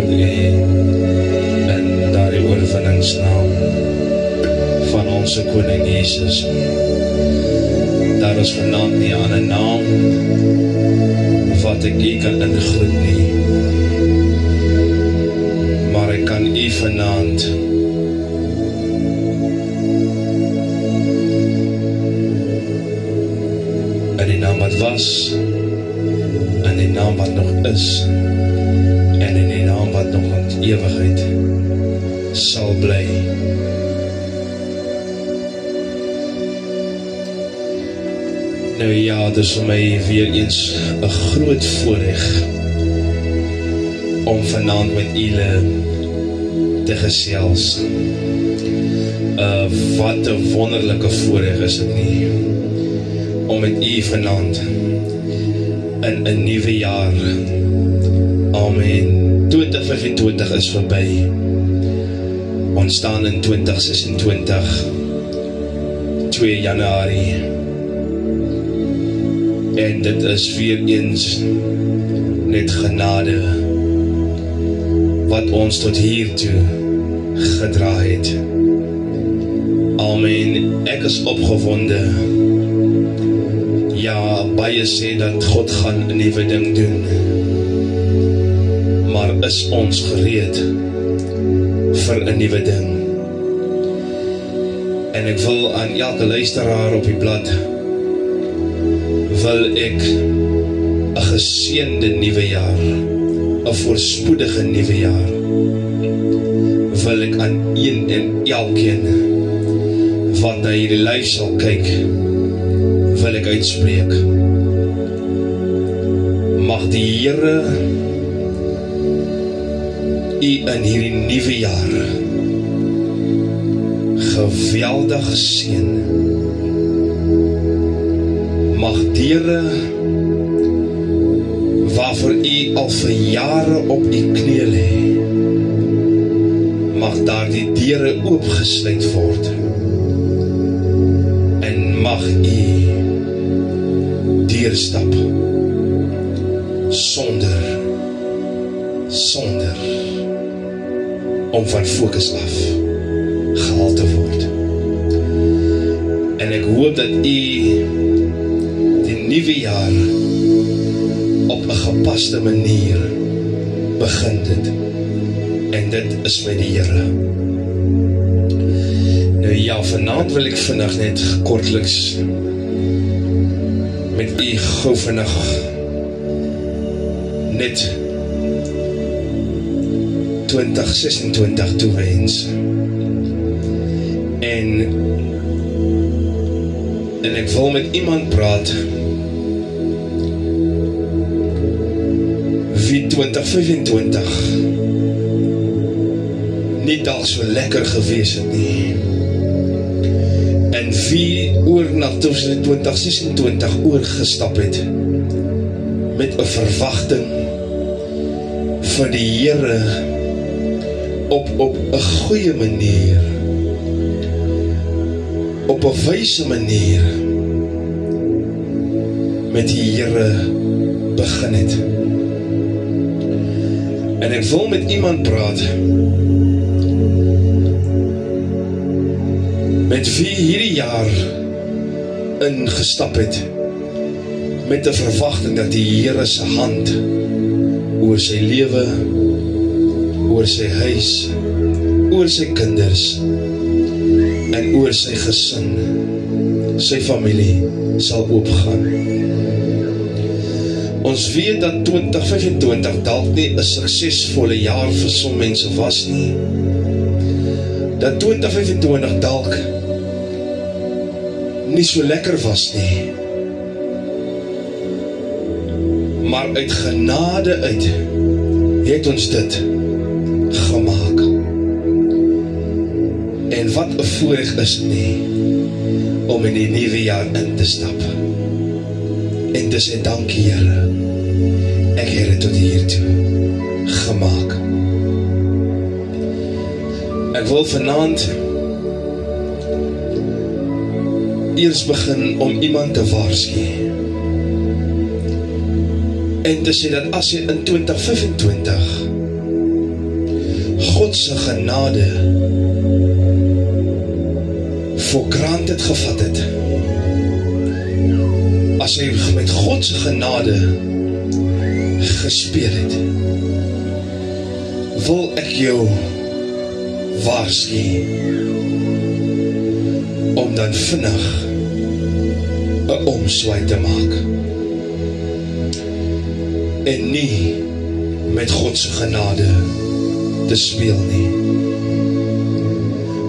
aanroep U in daardie oorwinningsnaam van onze Koning Jesus. Daar is vanaand nie aan 'n naam wat ek U kan ingroet nie, maar ek kan U vanaand in die naam wat was, in die naam wat nog is, en in die naam wat nog in ewigheid sal bly. Nou ja, dit is vir my weer eens 'n groot voorreg om vanaand met julle te gesels. Wat 'n wonderlike voorreg is dit nie, om met u vanaand in 'n nuwe jaar, amen, 2025 is verby, ons staan in 2026, 2 Januarie, en dit is weer eens net genade wat ons tot hiertoe gedra het. Amen, ek is opgewonde. Ja, baie sê dat God gaan 'n nuwe ding doen, maar is ons gereed vir 'n nuwe ding? En ek wil aan elke luisteraar op die blad, wil ek 'n geseënde nuwe jaar, 'n voorspoedige nuwe jaar, wil ek aan een en elkeen wat na hierdie live sal kyk, wil ek uitspreek. Mag die Here u in hierdie nuwe jaar geweldig seën. Mag deure waarvoor u al vir jare op u knie lê, mag daar die deure oopgesluit word, en mag u deurstap sonder om van fokus af gehaal te word. En ek hoop dat u die nuwe jaar op 'n gepaste manier begin dit, en dit is met die Here. Nou ja, vanaand wil ek vinnig net kortliks met u gou vinnig net 2026 toewens. En ek wil met iemand praat wie 2025 nie dalk so lekker gewees het nie, en wie oor na 2026 oorgestap het met 'n verwagting vir die Here op 'n goeie manier, op 'n wyse manier met die Here begin het. En ek wil met iemand praat met wie hierdie jaar ingestap het met 'n verwagting dat die Here se hand oor sy lewe, oor sy huis, oor sy kinders en oor sy gesin, sy familie sal oopgaan. Ons weet dat 2025 dalk nie 'n suksesvolle jaar vir sommige mense was nie. Dat 2025 dalk nie so lekker was nie. Maar uit genade uit het ons dit gemaak. En wat 'n voorreg is dit nie om in die nuwe jaar in te stap en te sê dankie Here, ek het dit tot hiertoe gemaak. Ek wil vanaand eers begin om iemand te waarsku en te sê dat as jy in 2025 God se genade for granted gevat het, as jy met God se genade gespeel het, wil ek jou waarsku om dan vinnig 'n omswaai te maak en nie met God se genade te speel nie.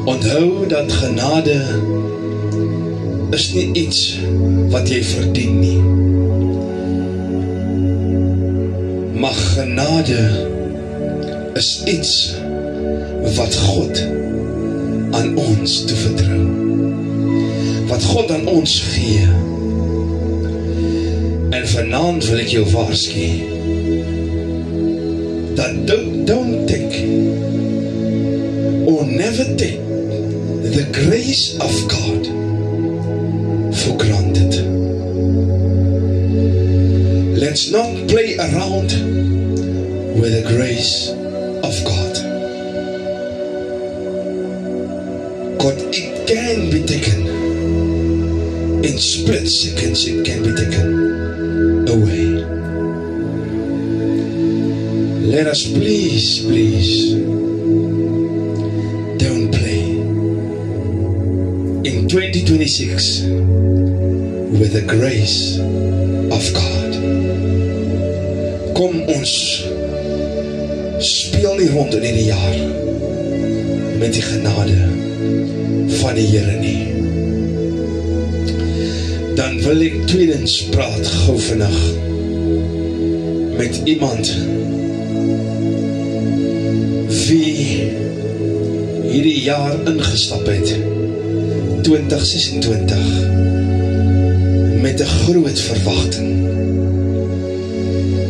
Onthou dat genade is nie iets wat jy verdien nie, maar genade is iets wat God aan ons toevertrou, wat God aan ons gee. En vanaand wil ek jou waarsku, dat don't take or never take the grace of God for granted. Let's not play around with the grace of God. God, it can be taken in split seconds, it can be taken away. Let us please don't play in 2026 with the grace of God. Kom ons speel nie rond in die jaar met die genade van die Here nie. Dan wil ek tweedens praat gou vinnig met iemand wie hierdie jaar ingestap het, 2026, met 'n groot verwagting.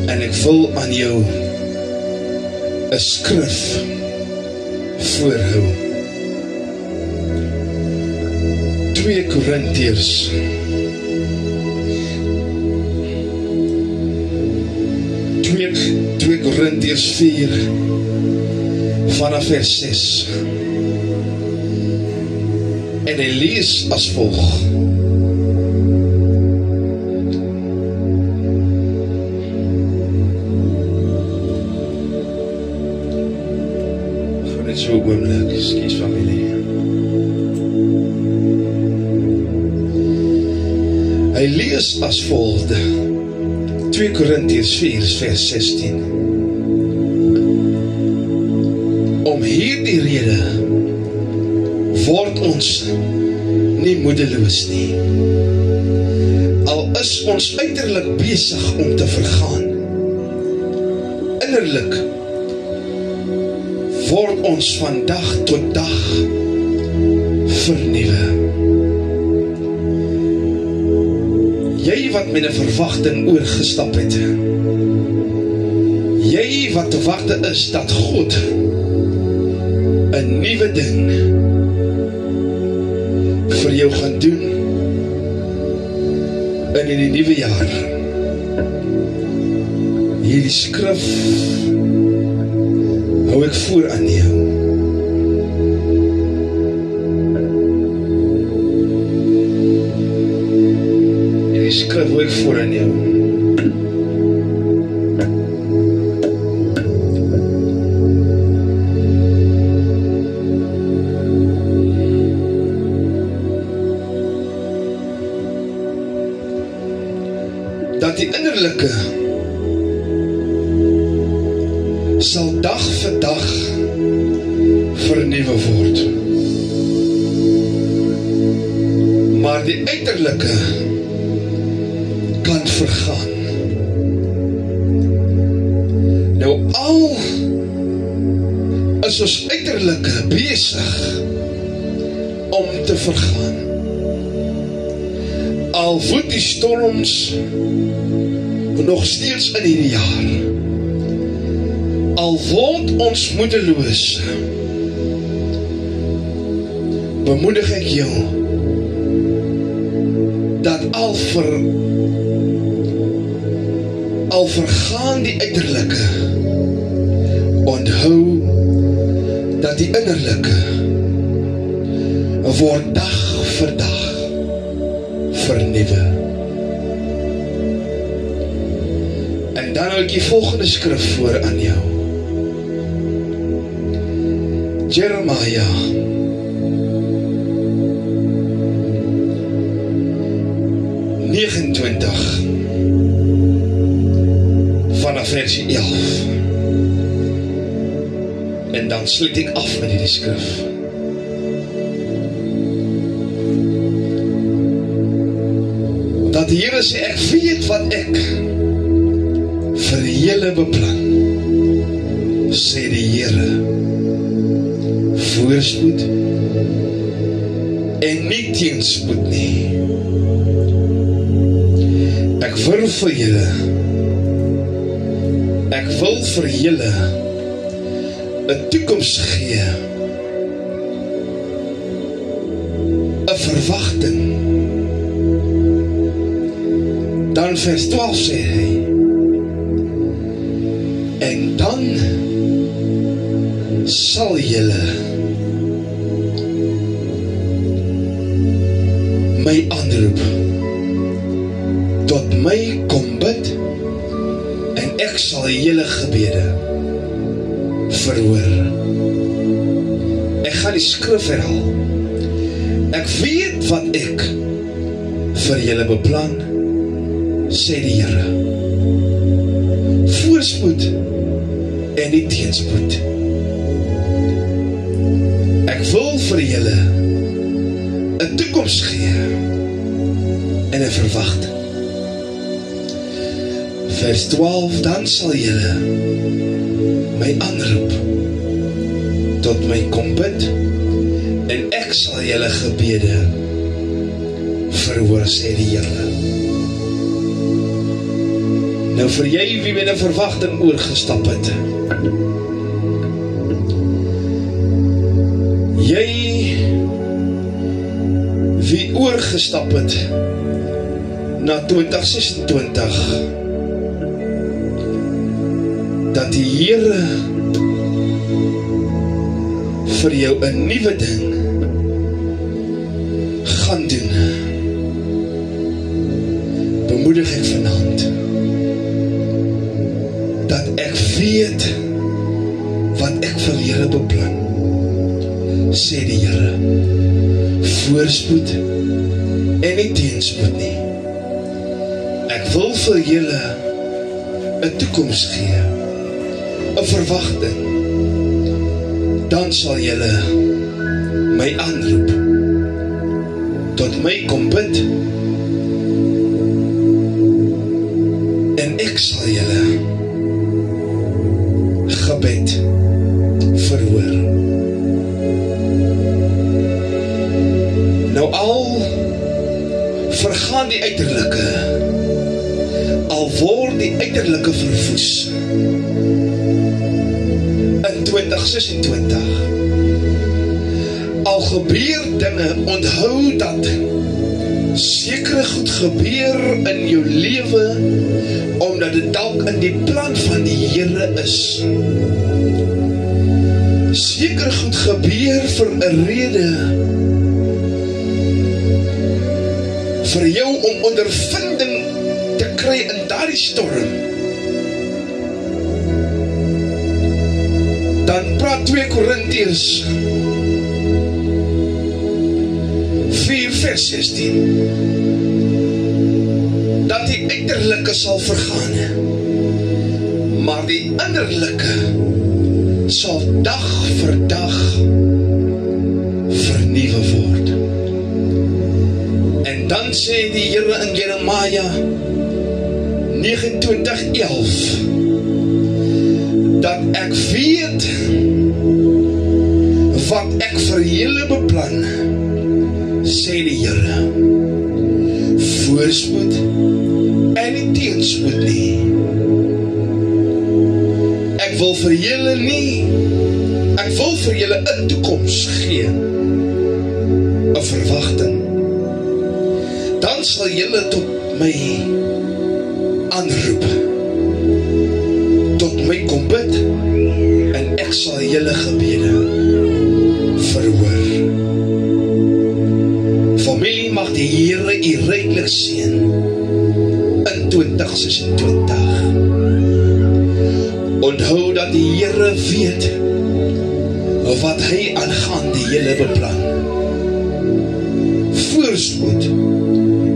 En ek wil aan jou 'n skrif voorhou. 2 Korintiërs 2 Korintiërs 4 vanaf vers 6. En hy lees as volg: Net so oomblik, ekskuus familie. Hy lees as volgde, 2 Korintiërs 4 vers 16. Om hierdie rede word ons nie moedeloos nie. Al is ons uiterlik besig om te vergaan, innerlik word ons van dag tot dag vernuwe. Jy wat met 'n verwagting oorgestap het, jy wat te wagte is dat God 'n nuwe ding vir jou gaan doen in die nuwe jaar. Hierdie skrif hou ek voor aan jou. Hierdie skrif hou ek voor aan jou. Dat die innerlike sal dag vir dag vernuwe word, maar die uiterlike kan vergaan. Nou al is ons uiterlike besig om te vergaan, al woed die storms nog steeds in hierdie jaar, al word ons moedeloos, bemoedig ek jou dat al vergaan die uiterlike, onthou dat die innerlike word dag vir dag vernuwe. En dan hou ek die volgende skrif voor aan jou. Jeremia 29 vanaf versie 11. En dan sluit ek af met die skrif. Dat die Here sê, ek weet wat ek vir julle beplan, sê die Here, voorspoed en nie teenspoed nie. Ek wil vir julle, ek wil vir julle 'n toekoms gee, 'n verwagting. Dan vers 12 sê hy, en dan sal julle my aanroep, tot my kom bid, en ek sal julle gebede verhoor. Ek gaan die skrif herhaal. Ek weet wat ek vir julle beplan, sê die Here. Voorspoed en nie teenspoed. Ek wil vir julle 'n toekoms gee en 'n verwagting. Vers 12, dan sal julle my aanroep, tot my kom bid, en ek sal julle gebede verhoor, sê die Here. Nou vir jy wie met 'n verwagting oorgestap het, jy wie oorgestap het na 2026, dat die Here vir jou 'n nuwe ding gaan doen, bemoedig ek vanaand, dat ek weet wat ek vir julle beplan, sê die Here. Voorspoed en nie teenspoed nie. Ek wil vir julle 'n toekoms gee, 'n verwagting. Dan sal julle my aanroep, tot my kom bid, en ek sal julle gebed verhoor. Nou al vergaan die uiterlike, al word die uiterlike verwoes in 2026, al gebeur dinge, onthou dat sekere goed gebeur in jou lewe, omdat dit dalk in die plan van die Here is. Sekere goed gebeur vir 'n rede, vir jou om ondervinding te kry in daardie storm. Dan praat 2 Korintiërs 4 vers 16, dat die uiterlike sal vergaan, maar die innerlike sal dag vir dag vernuwe word. En dan sê die Here in Jeremia 29:11, dat ek weet wat ek vir julle beplan, sê die Here. Voorspoed en nie teenspoed nie. Ek wil vir julle nie, ek wil vir julle 'n toekoms gee, 'n verwagting. Dan sal julle tot my aanroep, tot my kom bid, en ek sal julle gebede verhoor. Familie, mag die Here u ryklik seën in 2026. Onthou dat die Here weet wat hy aangaan die hele beplan. Voorspoed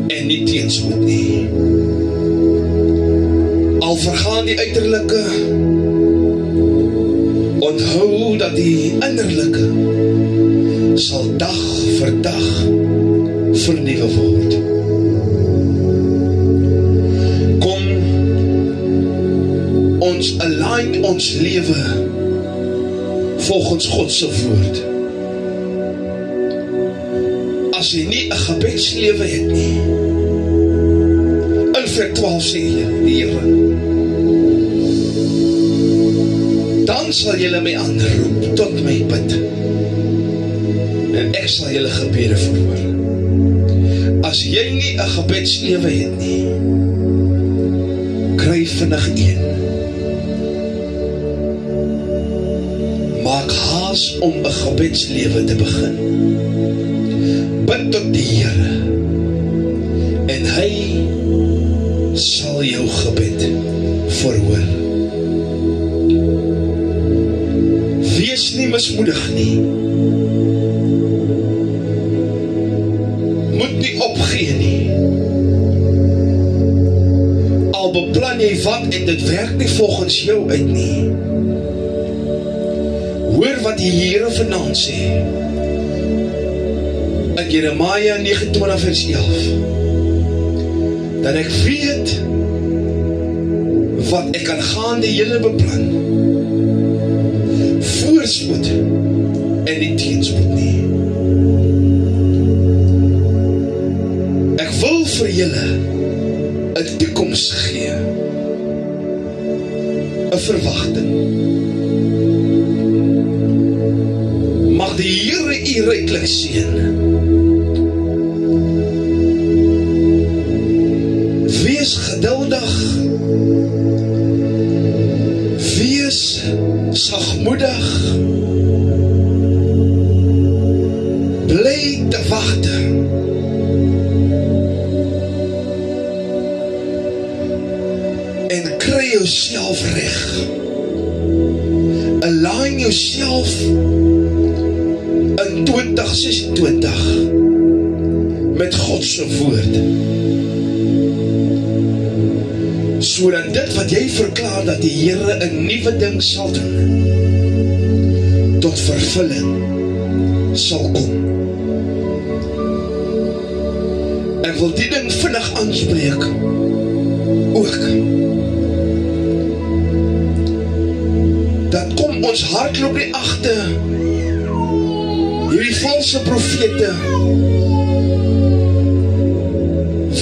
en nie teenspoed nie. Al vergaan die uiterlike, onthou dat die innerlike sal dag vir dag vernuwe word. Kom, ons align ons lewe volgens God se woord. As jy nie 'n gebedslewe het nie, in vers 12 sê die Here, dan sal julle my aanroep tot my bid, en ek sal julle gebede verhoor. As jy nie 'n gebedslewe het nie, kry vinnig een. Maak haas om 'n gebedslewe te begin. Bid tot die Here, en hy sal jou gebed verhoor. Wees nie mismoedig nie. Moet nie opgee nie. Al beplan jy wat en dit werk nie volgens jou uit nie. Hoor wat die Here vanaand sê. In Jeremia 29 vers 11. Dat ek weet wat ek aangaan die hele beplan. Voorspoed en nie teenspoed nie. Ek wil vir julle 'n toekoms gee. 'n verwagting. Mag die Here u ryklik seën. Wees geduldig. Wees sagmoedig. Bly te wagte. En kry jouself reg. Align jouself in 2026 met God se woord. Sodat dit wat jy verklaar dat die Here 'n nuwe ding sal doen, tot vervulling sal kom. Ek wil die ding vinnig aanspreek ook. Dat kom ons hardloop nie agter hierdie valse profete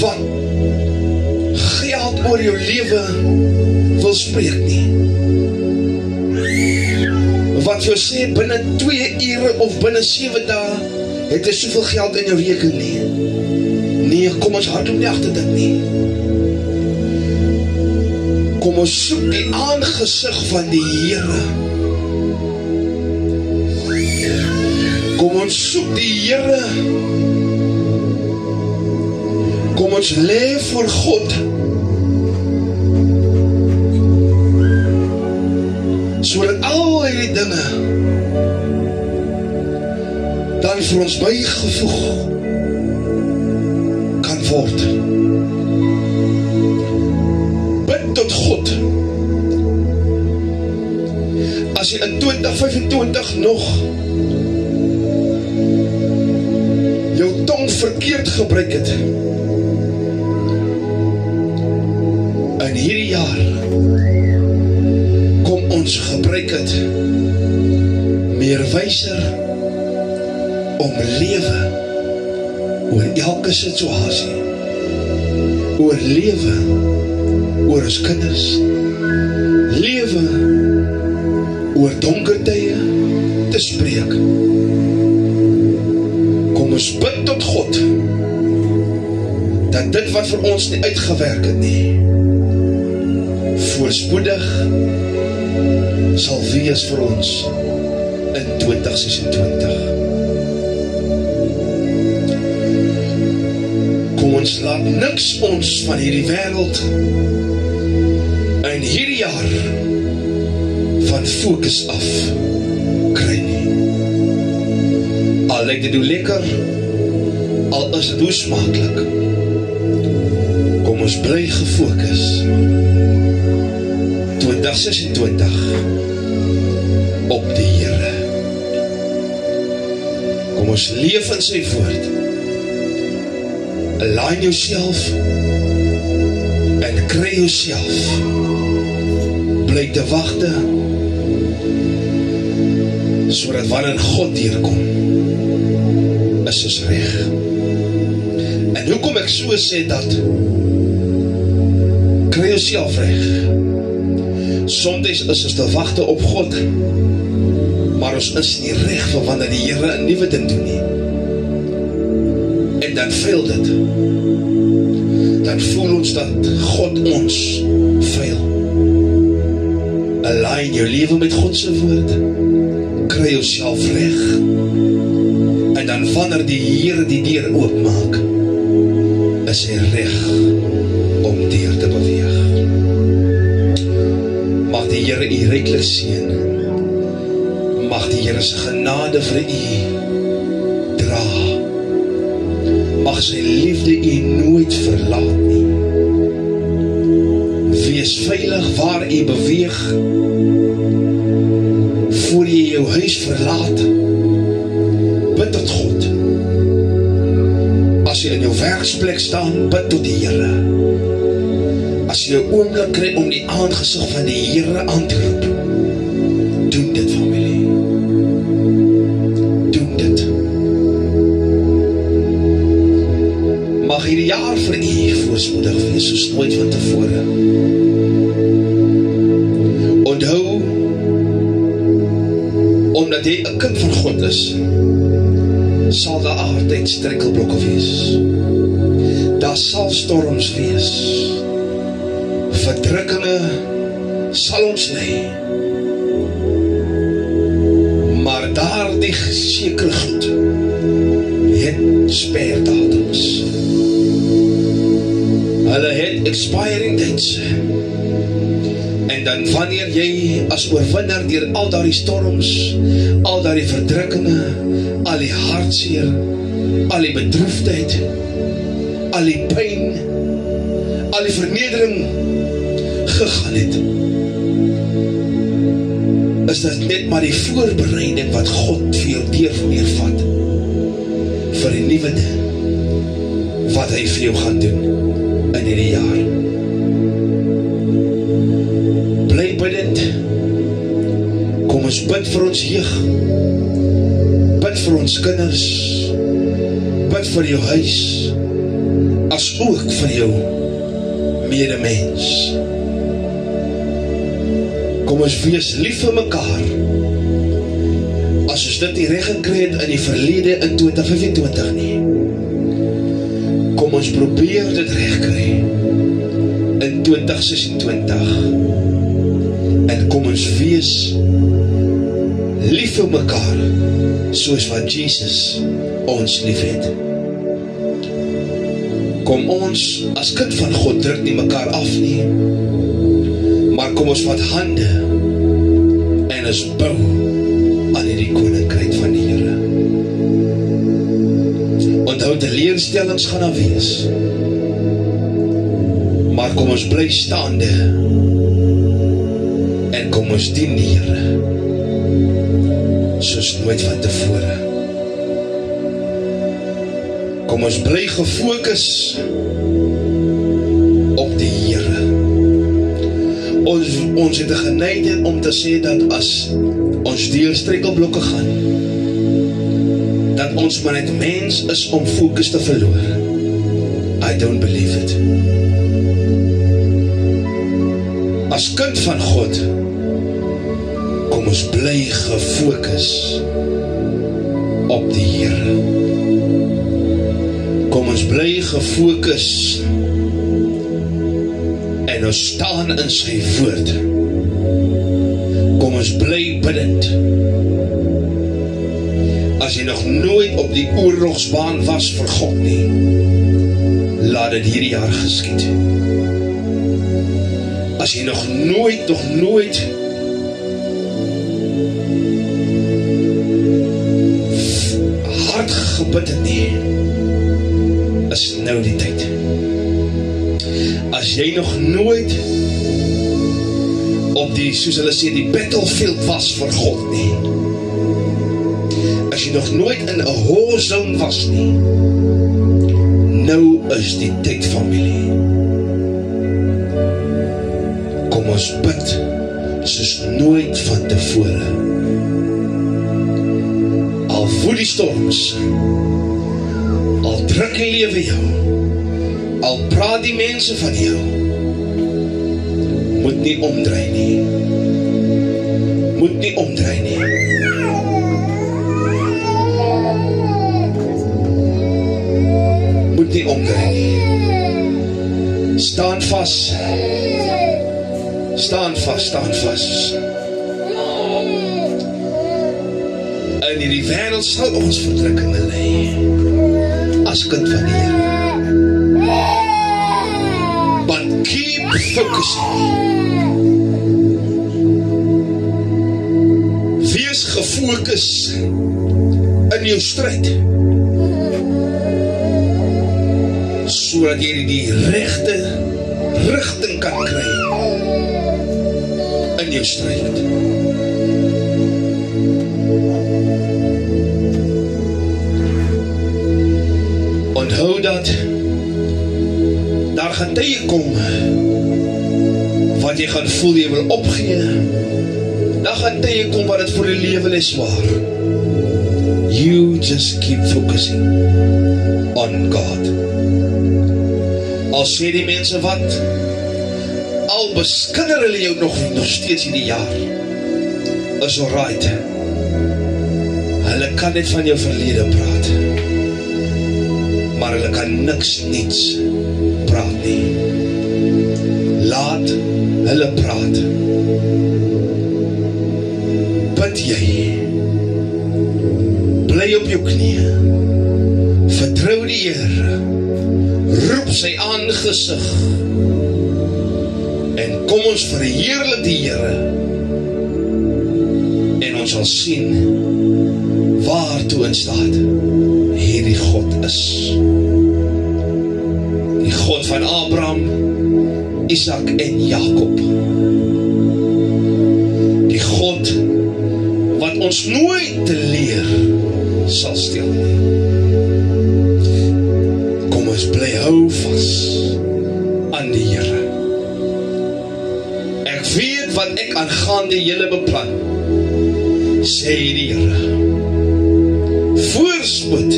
wat geld oor jou lewe wil spreek nie. Wat jou sê binne 2 ure of binne 7 dae het jy soveel geld in jou rekening nie. Nee, kom ons hardloop nie agter dit nie. Kom ons soek die aangesig van die Here. Kom ons soek die Here. Kom ons lê voor God. Sodat al hierdie dinge dan vir ons bygevoeg kan word. Bid tot God. As jy in 2025 nog jou tong verkeerd gebruik het, in hierdie jaar kom ons gebruik het meer wyser om lewe oor elke situasie, oor lewe oor ons kinders, lewe oor donker tye te spreek. Kom ons bid tot God dat dit wat vir ons nie uitgewerk het nie, voorspoedig sal wees vir ons in 2026. Kom ons laat niks ons van hierdie wêreld in hierdie jaar van fokus af kry nie. Al lyk dit hoe lekker, al is dit hoe smaaklik. Kom ons bly gefokus. 2026 op die Here. Kom ons leef in sy woord. Align jouself en kry jouself. Bly te wagte, sodat wanneer God deurkom, is ons reg. En hoekom ek so sê dat, kry jouself reg. Soms is ons te wagte op God, maar ons is nie reg vir wanneer die Here 'n nuwe ding doen nie. En dan fail dit. Dan voel ons dat God ons fail. Align jou lewe met God se woord. Kry jouself reg. En dan wanneer die Here die deur oopmaak, is hy reg om deur te beweeg. Mag die Here u ryklik seën. Mag die Here se genade vir u dra. Mag sy liefde u nooit verlaat nie. Wees veilig waar u beweeg. Voor jy jou huis verlaat, bid tot God. As jy in jou werksplek staan, bid tot die Here. As jy 'n oomblik kry om die aangesig van die Here aan te roep, doen dit, familie. Doen dit. Mag hierdie jaar vir u voorspoedig wees, soos nooit van tevore. Onthou, omdat jy 'n kind van God is, sal daar altyd struikelblokke wees. Daar sal storms wees. Verdrukkinge sal ons lei. Maar daardie sekere goed het spaardatums. Hulle het expiring dates. En dan wanneer jy as oorwinnaar deur al daardie storms, al daardie verdrukkinge, al die hartseer, al die bedroefdheid, al die pyn, al die vernedering gegaan het, is dit net maar die voorbereiding wat God vir jou deurvat vir die nuwe ding wat hy vir jou gaan doen in hierdie jaar. Bly bidend. Kom ons bid vir ons jeug, bid vir ons kinders, bid vir jou huis, as ook vir jou medemens. Kom ons wees lief vir mekaar. As ons dit nie reg gekry het in die verlede in 2025 nie, kom ons probeer dit reg kry in 2026. En kom ons wees lief vir mekaar, soos wat Jesus ons lief het. Kom ons as kind van God druk nie mekaar af nie, maar kom ons vat hande en ons bou aan hierdie koninkryk van die Here. Onthou, teleurstellings gaan daar wees, maar kom ons bly staande en kom ons dien die Here soos nooit van tevore. Kom ons bly gefokus op die Here. Ons het 'n geneigtheid om te sê dat as ons deur struikelblokke gaan, dat ons maar net mens is om fokus te verloor. I don't believe it. As kind van God, kom ons bly gefokus op die Here. Kom ons bly gefokus en ons staan in sy woord. Kom ons bly bidend nog nooit op die oorlogsbaan was vir God nie, laat dit hierdie jaar geskied. As jy nog nooit hard gebid het nie, is nou die tyd. As jy nog nooit op die, soos hulle sê, die battlefield was vir God nie, as jy nog nooit in 'n war zone was nie, nou is die tyd, familie. Kom ons bid soos nooit van tevore. Al woed die storms, al druk die lewe jou, al praat die mense van jou, moet nie omdraai nie. Moet nie omdraai nie. Moet nie omdraai nie. Staan vas. Staan vas, staan vas. In hierdie wêreld sal ons verdrukkinge lê, as kind van die Here. But keep focusing. Wees gefokus in jou stryd, sodat jy die regte rigting kan kry in jou stryd. Onthou dat daar gaan tye kom wat jy gaan voel jy wil opgee. Daar gaan tye kom wat het vir die lewe is swaar. You just keep focusing on God. Al sê die mense wat, al beskinder hulle jou nog steeds hierdie jaar, is alright. Hulle kan net van jou verlede praat, maar hulle kan niks praat nie. Laat hulle praat. Bid jy, bly op jou knieë, vertrou die Here, roep sy aangesig, en kom ons verheerlik die Here, en ons sal sien waartoe in staat hierdie God is. Die God van Abraham, Isak en Jakob. Die God wat ons nooit te leer sal stel. Kom ons bly hou vas aan die Here. Ek weet wat ek aangaande julle beplan, sê die Here. Voorspoed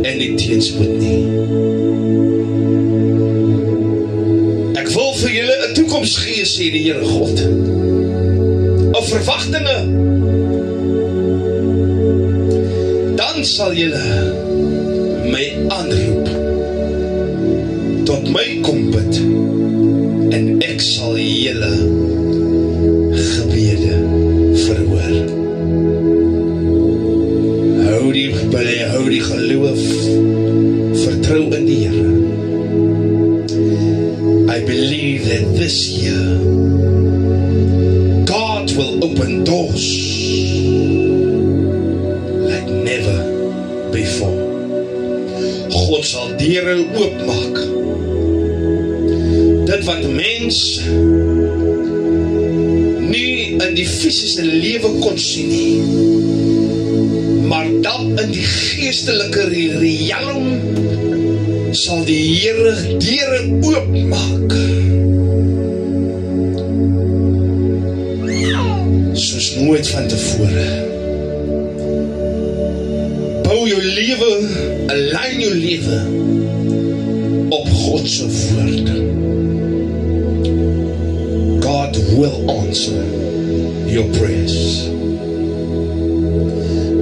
en nie teenspoed nie. Ek wil vir julle 'n toekoms gee, sê die Here God. 'n verwagtinge. Dan sal julle my aanroep, tot my kom bid, en ek sal julle gebede verhoor. Hou die geloof, vertrou in die Here. I believe that this year God will open doors like never before. God sal deure oopmaak. Dit wat mens nie in die fisiese lewe kon sien nie, maar dan in die geestelike realm sal die Here deure oopmaak. Soos nooit van tevore. Bou jou lewe, align jou lewe op God se woord. God will answer your prayers.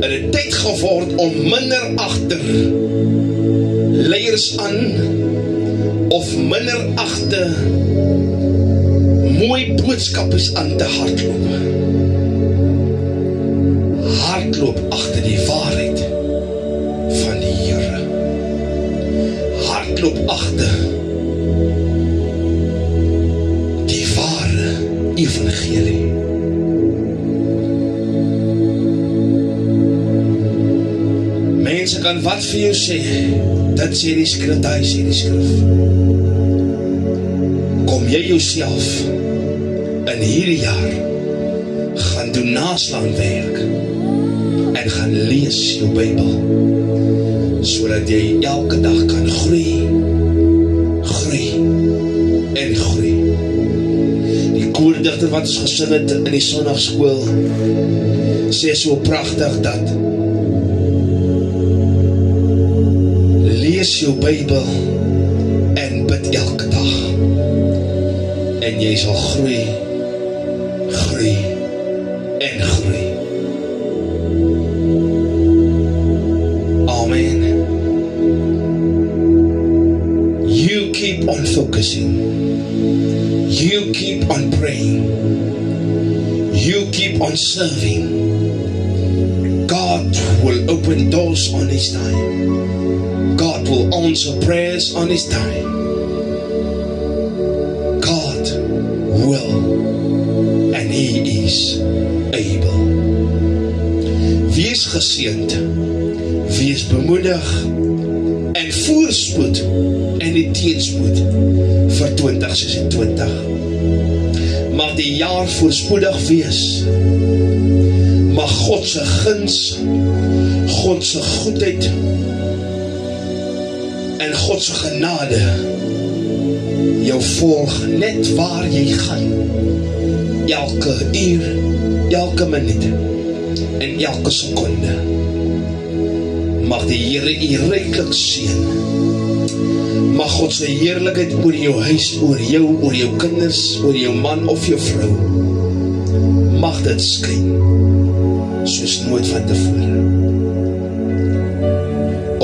En het tyd geword om minder agter leiers aan of minder agter mooi boodskappers aan te hardloop. hardloop agter die waarheid van die Here. Hardloop agter die ware evangelie. Mense kan wat vir jou sê, dit sê die skrif, daai sê die skrif. Kom jy jouself in hierdie jaar gaan doen naslaanwerk en gaan lees jou Bybel, sodat jy elke dag kan groei en groei. Die koordigter wat ons gesing het in die sondagskool sê so pragtig dat lees jou Bybel en bid elke dag en jy sal groei en groei. Amen. You keep on focusing. You keep on praying. You keep on serving. God will open doors on His time. God will answer prayers on His time. God will, and He is able. Wees geseënd, wees bemoedig en voorspoed en die teenspoed vir 2026. Mag die jaar voorspoedig wees. Mag God se guns, God se goedheid en God se genade jou volg net waar jy gaan. Elke uur, elke minuut en elke sekonde. Mag die Here u ryklik seën. Mag God se heerlikheid oor jou huis, oor jou kinders, oor jou man of jou vrou. Mag dit skyn soos nooit van tevore.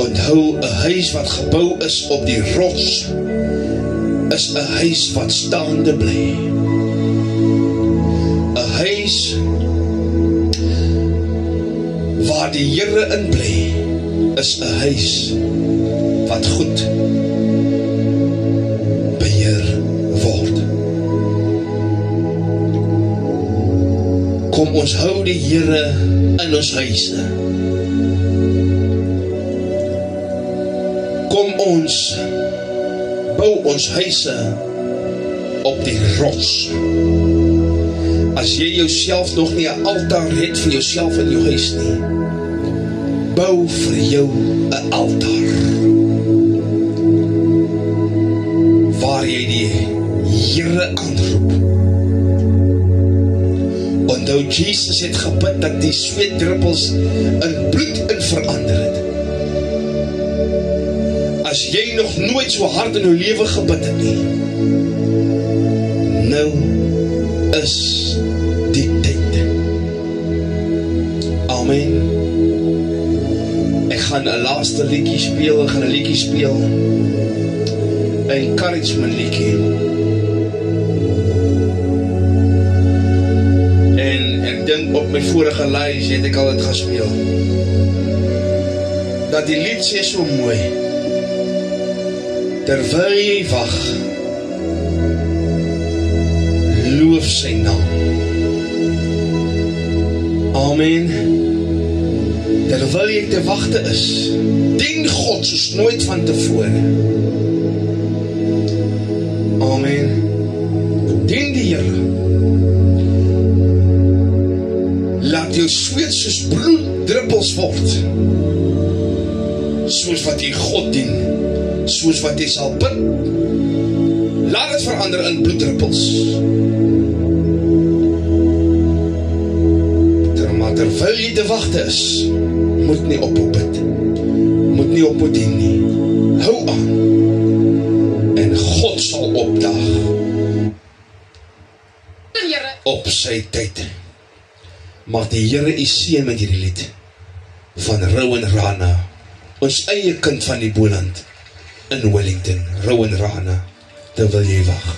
Onthou, 'n huis wat gebou is op die rots is 'n huis wat staande bly. 'n Huis waar die Here in bly is 'n huis wat goed beheer word. Kom ons hou die Here in ons huise. Kom ons bou ons huise op die rots. As jy jouself nog nie 'n altaar het vir jouself in jou huis nie, bou vir jou 'n altaar waar jy die Here aanroep. Onthou, Jesus het gebid dat die sweetdruppels in bloed in verander het. As jy nog nooit so hard in jou lewe gebid het nie, nou is die tyd. Amen. Ek gaan 'n laaste liedjie speel, 'n encouragement liedjie. En ek dink op my vorige lys het ek al dit gespeel. Dat die lied sê so mooi. Terwyl jy wag, loof sy naam. Amen. Terwyl jy te wagte is, dien God soos nooit van tevore. Amen. Dien die Here. Laat jou sweet soos bloeddruppels word. Soos wat jy God dien, soos wat jy sal bid. Laat het verander in bloeddruppels. Maar terwyl jy te wagte is, moet nie ophou bid, moet nie ophou dien nie. Hou aan en God sal opdag op sy tyd. Mag die Here u seën met hierdie lied van Rowan Rana, ons eie kind van die Boland in Wellington. Rowan Rana, terwyl jy wag.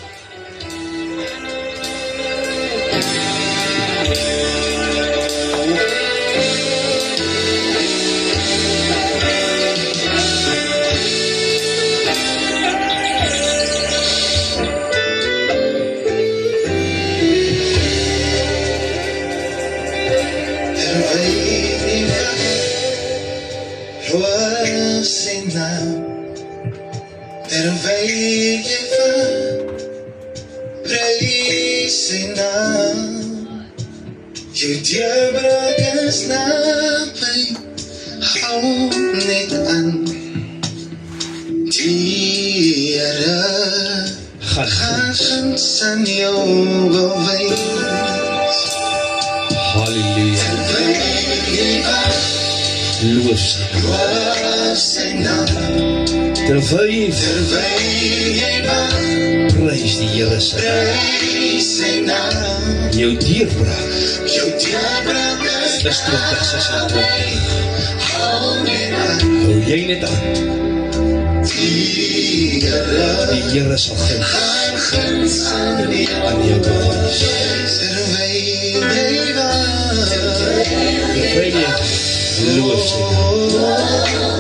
Loof sy naam, terwyl jy van, prys sy naam. Jou deurbraak is naby, hou net aan. Die Here gaan guns aan jou bewys. Halleluja. Loof sy naam. Terwyl jy van, prys die Here sy naam. Jou deurbraak is 2026. Hou jy net aan. Die Here sal guns aan jou bewys. Terwyl jy loof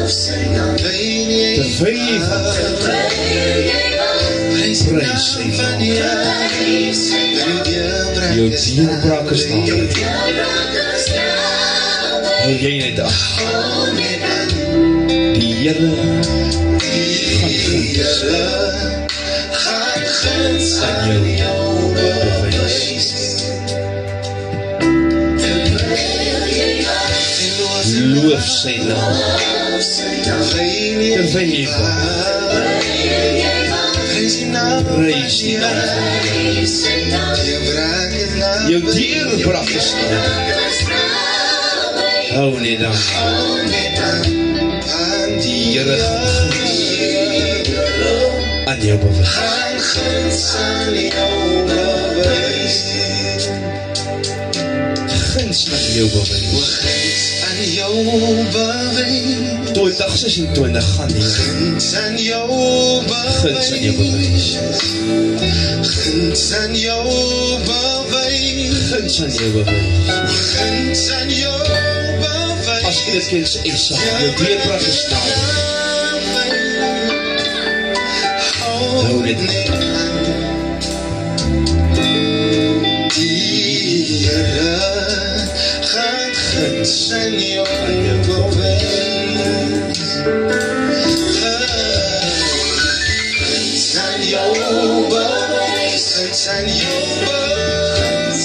sy naam. Terwyl jy van, prys sy naam. Jou deurbraak is naby. Hou jy net aan. Die Here gaan guns aan jou bewys. Loof sy naam. Terwyl jy van, prys die naam. Jou deurbraak is naby. Hou net aan. Die Here aan jou bewys. Guns aan jou bewys. 2026 gaan die guns aan jou bewys. Guns aan jou bewys. As jy dit ken, sê ek sal jou deurbraak is naby. Hou net aan. Die Here gaan guns aan jou bewys. Guns aan jou bewys. Guns aan jou bewys.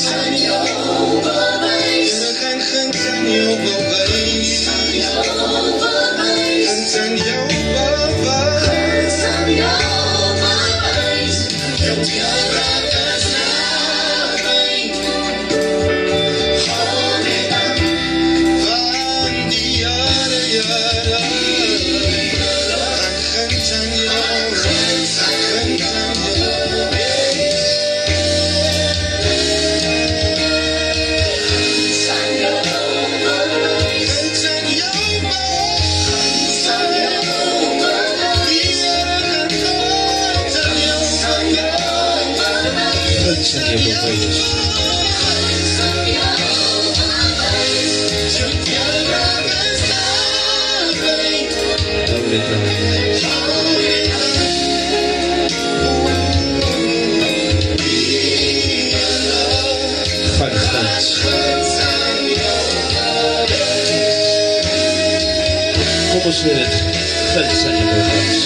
Here gaan guns aan jou bewys. Guns aan jou bewys. Jou deurbraak is naby. Hou net aan. Van die jare guns aan jou. Guns aan jou. Kom ons weer het, guns aan jou bewys.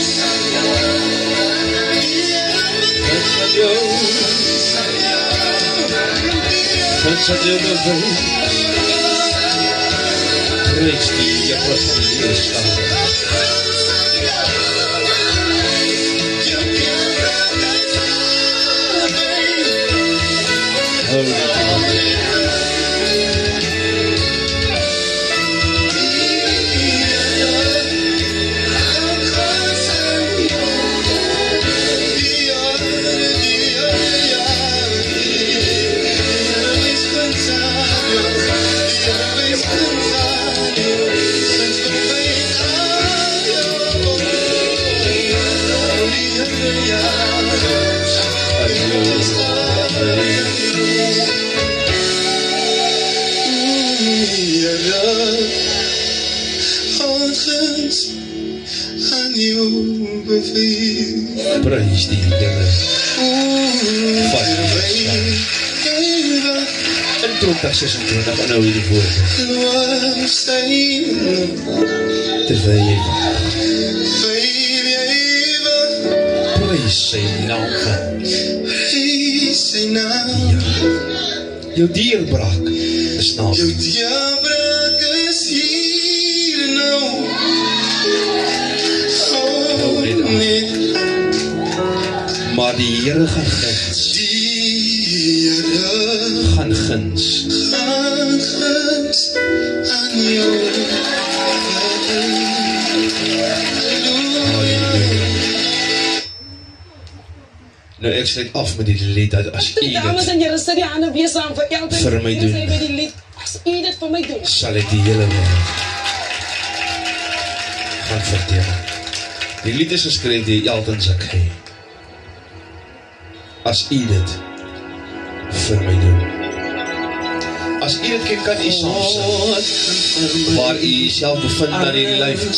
Guns aan jou bewys. Prys die Here van die staat. Hou net aan. Prys die Here van in 2026 en nou hierdie woorde. terwyl jy wag. Prys sy naam. Ja. Jou deurbraak is naam. Jou deurbraak is hier nou. Maar die Here gaan guns. Gaan guns aan jou. Nou ek sluit af met die lied dat as u dames en here sit die hande weer saam vir elke vir my doen. By die lied, as u dit vir my doen, sal ek die hele wêreld gaan vertel. Die lied is geskryf deur Elton Zakhay. As u dit vir my doen. As u dit ken, kan u saam sing. Waar u self bevind na die lyf,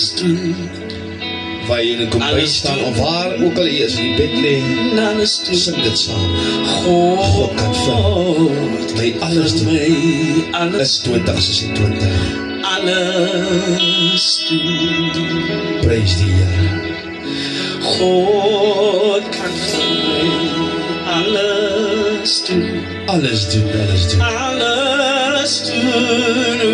waar jy in 'n kombuis staan, of waar ook al jy is, in die bed lê, sing dit saam. God kan vind my alles doen. Is 2026. Alles doen. Prys die Here. God kan vir my alles doen. Alles doen, alles doen. Alles doen.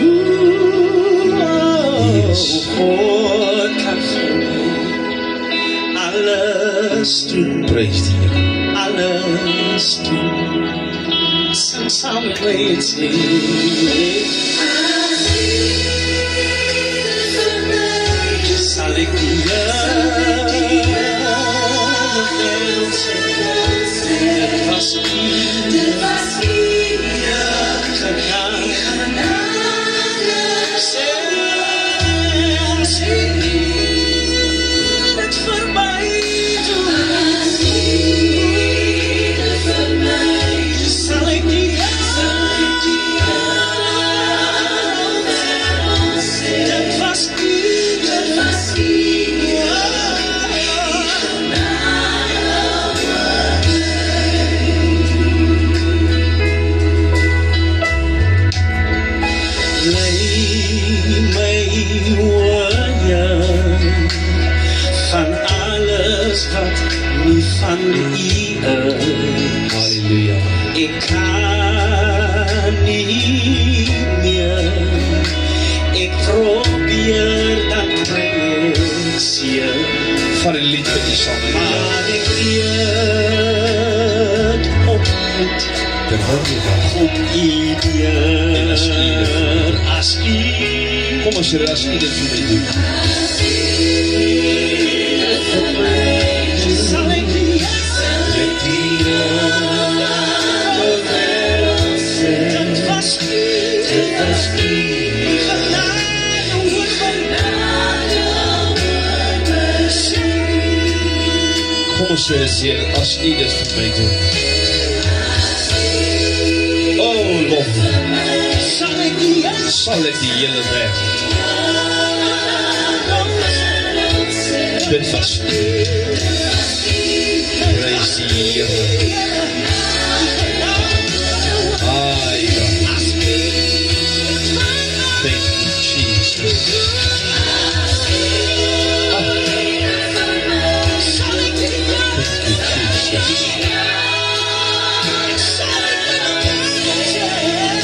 Yes. God kan vir my alles doen. Prys die Here. Alles doen. Since I'm waiting, sal ek die dit was van u Halleluja. ek kan nie meer, ek probeer dan krijg je, Van die lied vir u saam, maar ek weet opgoed op u En as u deur, as u Kom ons sê, as u dit vir my doen. sal ek Kom ons sê, Heer, as u dit vir my doen. Oh, lof. Sal ek die hele wêreld. Dit was u. Prys die Here. Ah, ja. Thank you, Jesus.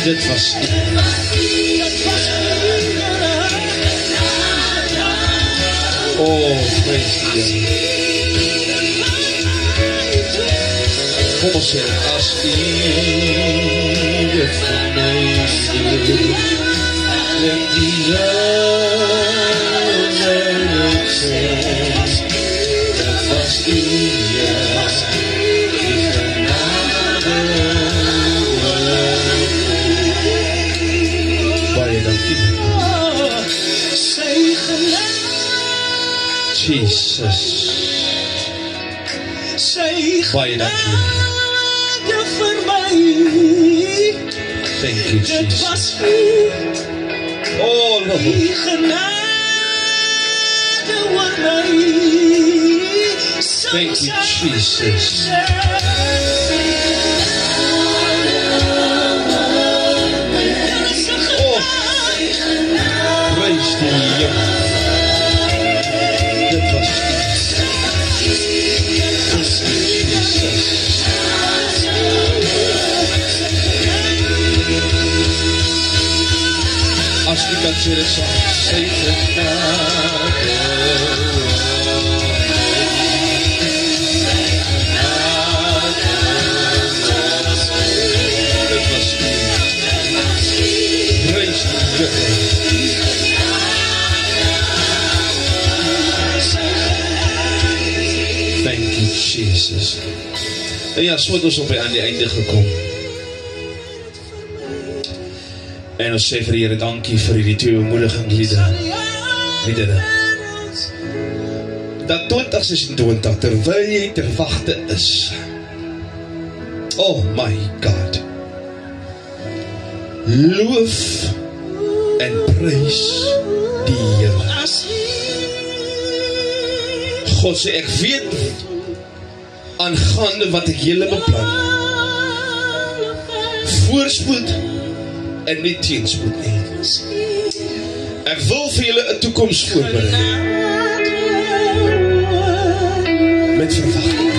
Dit was u. Oh, prys die Here. Kom ons sê, as u dit vir my doen, let die wêreld sê, dit was u, Jesus. Baie dankie. Thank you, Jesus. Oh, Lord. Thank you, Jesus. Oh, praise the Lord. kan sê dit saam. Sy genade. Dit was Praise the Lord. Thank you, Jesus. En ja, so het ons op aan die einde gekom. En ons sê vir die Here dankie vir die twee bemoediging liedere. Dat 2026, terwyl jy ter wagte is, oh my God, loof en prys die Here. God sê, ek weet aangaande wat ek julle beplan, voorspoed en nie teenspoed nie. Ek wil vir julle 'n toekoms voorberei met verwagting.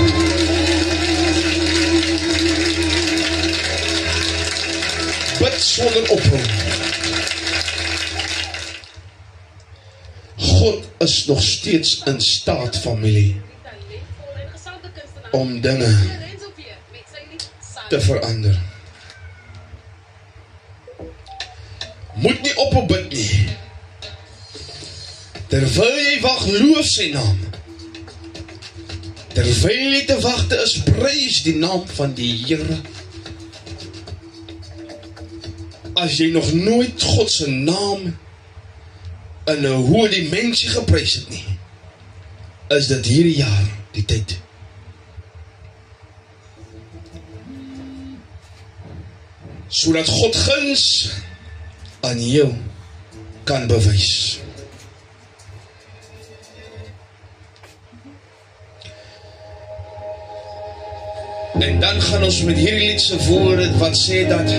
Bid sonder ophou. God is nog steeds in staat, familie, om dinge te verander. Moet nie ophou bid nie. Terwyl jy wag, loof sy naam. Terwyl jy te wagte is, prys die naam van die Here. As jy nog nooit God se naam in 'n hoë dimensie geprys het nie, is dit hierdie jaar die tyd. Sodat God guns aan jou kan bewys. En dan gaan ons met hierdie liedse woorde wat sê dat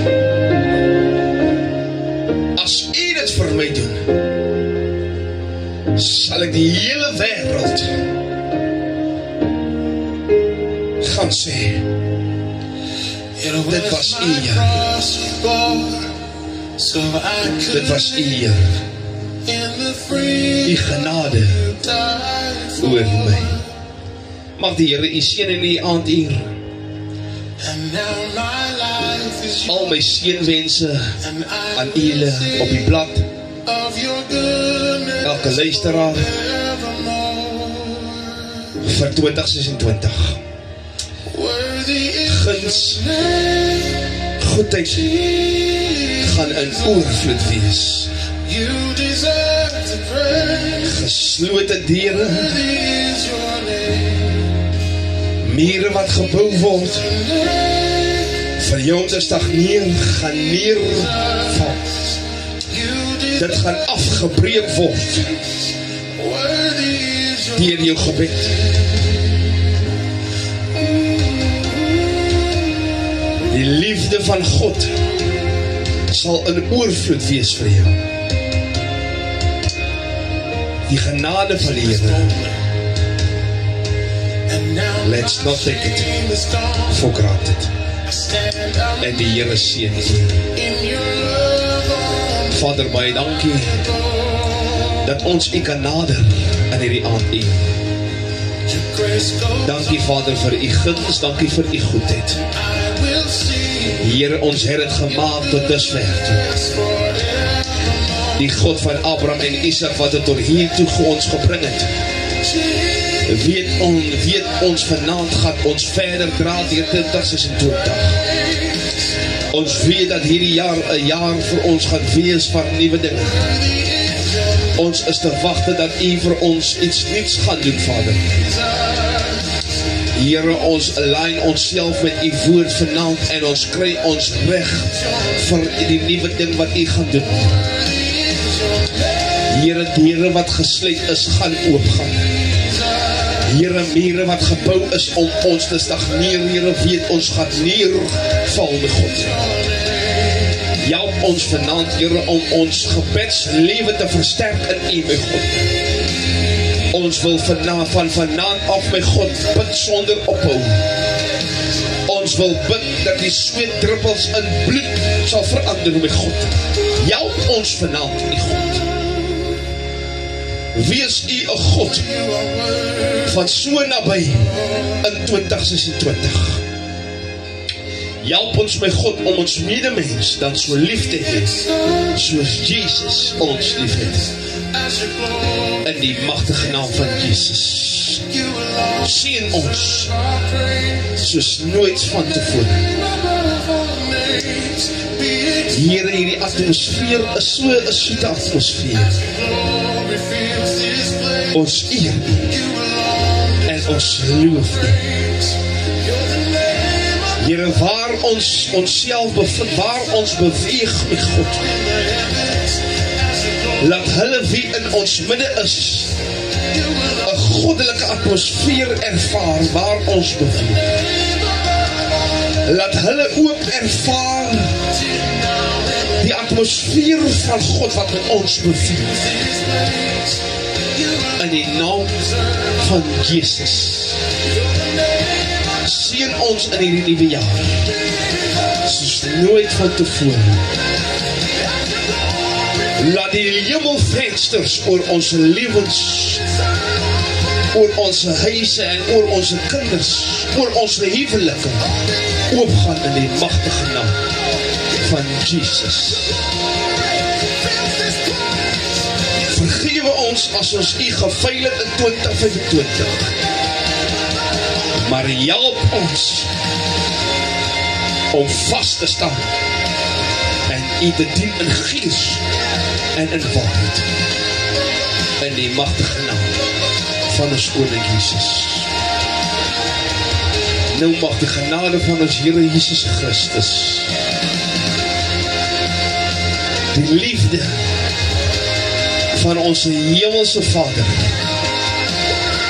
as U dit vir my doen, sal ek die hele wêreld gaan sê, dit was U, Here. Dit was U, Here. U genade oor my. Mag die Here U seën in die aanduur. Al my seënwense aan julle op die blad, elke luisteraar vir 2026. Guns, goedheid gaan in oorvloed wees. Geslote deure, mure wat gebou word, vir jou om te stagneer, gaan neerval. Dit gaan afgebreek word deur jou gebed. Die liefde van God sal in oorvloed wees vir jou. Die genade van die Here. Let's not take it for granted. En die Here seën U. Vader, baie dankie dat ons U kan nader in hierdie aand U. Dankie Vader vir U guns, dankie vir U goedheid. Here, ons het dit gemaak tot dusver toe. Die God van Abraham en Isaac wat het tot hier toe ons gebring het. Weet ons vanaand gaan ons verder dra deur 2026. Ons weet dat hierdie jaar 'n jaar vir ons gaan wees van nuwe dinge. Ons is te wagte dat U vir ons iets nuuts gaan doen, Vader. Here, ons align onsself met U woord vanaand en ons kry ons weg vir die nuwe ding wat U gaan doen. Here, deure wat gesluit is, gaan oopgaan. Here, mure wat gebou is om ons te stagneer, Here, weet ons gaan neerval met God. Help ons vanaand, Here, om ons gebedslewe te versterk in U, my God. Ons wil van vanaand af, my God, bid sonder ophou. Ons wil bid dat die sweetdruppels in bloed sal verander, my God. Help ons vanaand, U God. Wees U 'n God van so naby in 2026. Help ons, my God, om ons medemens dan so lief te hê, soos Jesus ons lief het. In die magtige naam van Jesus. Seën ons soos nooit van tevore. Here, hierdie atmosfeer is so 'n soete atmosfeer. Ons eer en ons loof U. Here, waar ons onsself bevind, waar ons beweeg, my God, laat hulle wie in ons midde is 'n goddelike atmosfeer ervaar waar ons beweeg. Laat hulle ook ervaar die atmosfeer van God wat met ons beweeg. In die naam van Jesus. Seën ons in hierdie nuwe jaar, soos nooit van tevore. Laat die hemelvensters oor ons lewens, oor ons huise en oor ons kinders, oor ons huwelike, oopgaan in die magtige naam van Jesus. Vergewe ons as ons U gefaal het in 2025. Maar help ons om vast te staan en U te dien in gees en in waarheid. In die magtige naam van ons koning Jesus. Nou mag die genade van ons Here Jesus Christus, die liefde van ons hemelse Vader,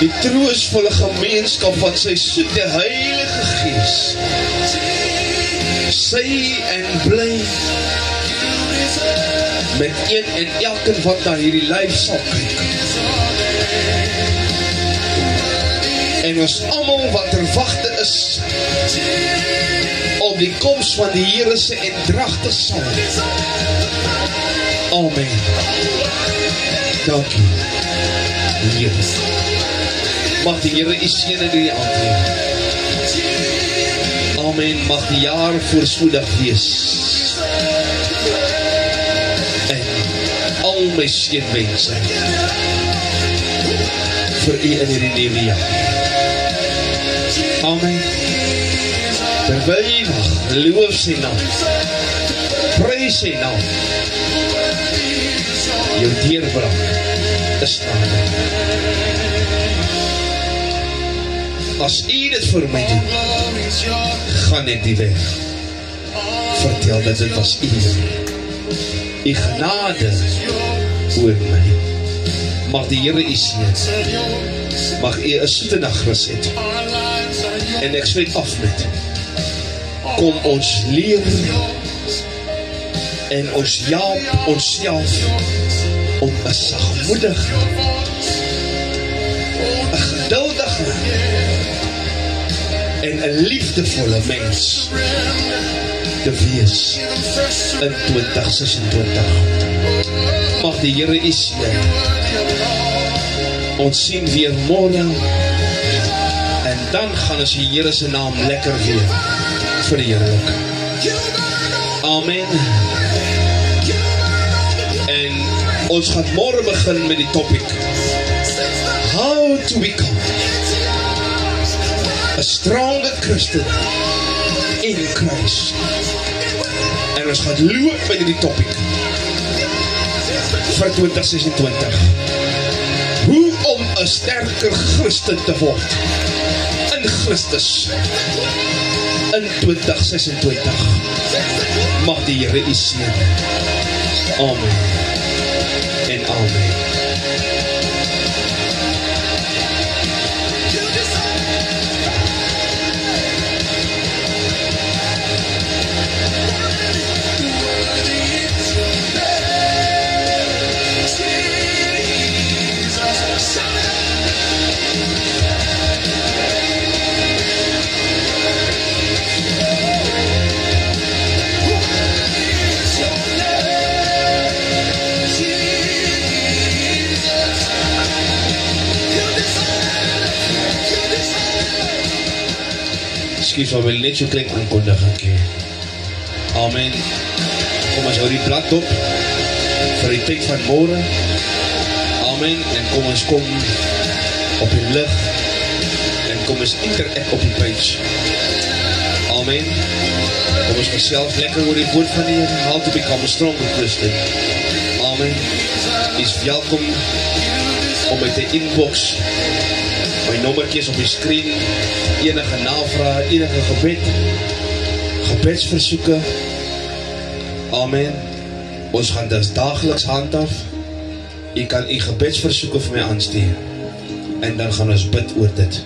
die troostvolle gemeenskap van sy soete heilige gees, sy en bly met een en elkeen wat na hierdie live sal kyk. En ons almal wat terwagte is op die koms van die Here se endragte saal. Amen. Dankie, Here. Mag die Here U seën in die aand neem. Amen. Mag die jaar voorspoedig wees. En al my seënwense vir U in hierdie nuwe jaar. Amen. Terwyl jy mag, loof sy naam. Prys sy naam. Jou deurbraak is nader. As U dit vir my doen, gaan ek die weg. Vertel dat dit was U. U genade oor my. Mag die Here U seën. Mag U 'n soete nagrus hê. En ek sluit af met: kom ons leer en ons help onsself om 'n sagmoedige, 'n geduldige en 'n liefdevolle mens te wees in 2026. Mag die Here U seën. Ons sien weer môre en dan gaan ons die Here se naam lekker weer verheerlik. Amen. En ons gaan môre begin met die topic How to become a stronger Christian in Christ. En ons gaan loop by die topic vir 2026. Hoe om 'n sterker Christen te word in Christus in 2026. Mag die Here U seën. Amen en amen. Ekskuus, maar wil net so klein aankondiging gee. Amen. Kom ons hou die blad op vir die tyd van môre. Amen. En kom ons kom op die lig en kom ons interact op die page. Amen. Kom ons gesels lekker oor die woord van die Here. How to become a stronger Christian. Amen. Is welkom om met die inbox. My nommertjie is op die screen. Enige navraag, enige gebed, gebedsversoeke. Amen. Ons gaan dus dageliks handhaf. U kan u gebedsversoeke vir my aanstuur. En dan gaan ons bid oor dit.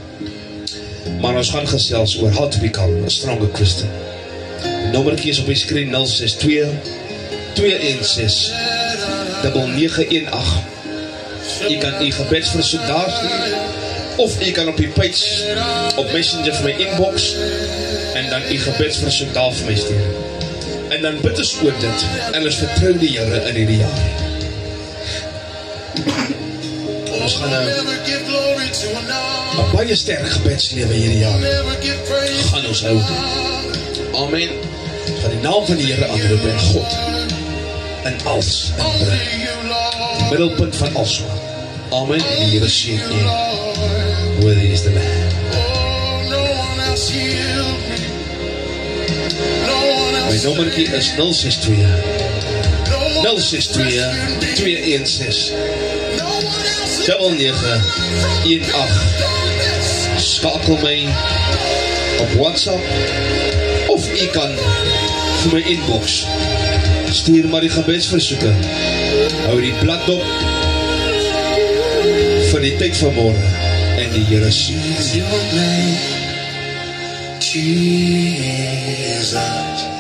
Maar ons gaan gesels oor how to become a stronger Christian. Nommertjie is op die screen 062 216 9918. U kan u gebedsversoek daar stuur. Of u kan op die page, op Messenger vir my inbox, en dan u gebedsversoek daar vir my stuur. En dan bid ons oor dit, en ons vertrou die Here in hierdie jaar. Ons gaan een baie sterk gebedslewe hierdie jaar. Gaan ons hou. Amen. Gaan die naam van die Here aanroep en God in alles inbring. Die middelpunt van alles. Amen. En die Here seën u. Worthy is the Lamb. My nommertjie is 062 216 9918. Skakel my op WhatsApp of u kan vir my inbox stuur maar die gebedsversoeke. Hou die blad op vir die tyd van môre en die Here seën. Jesus.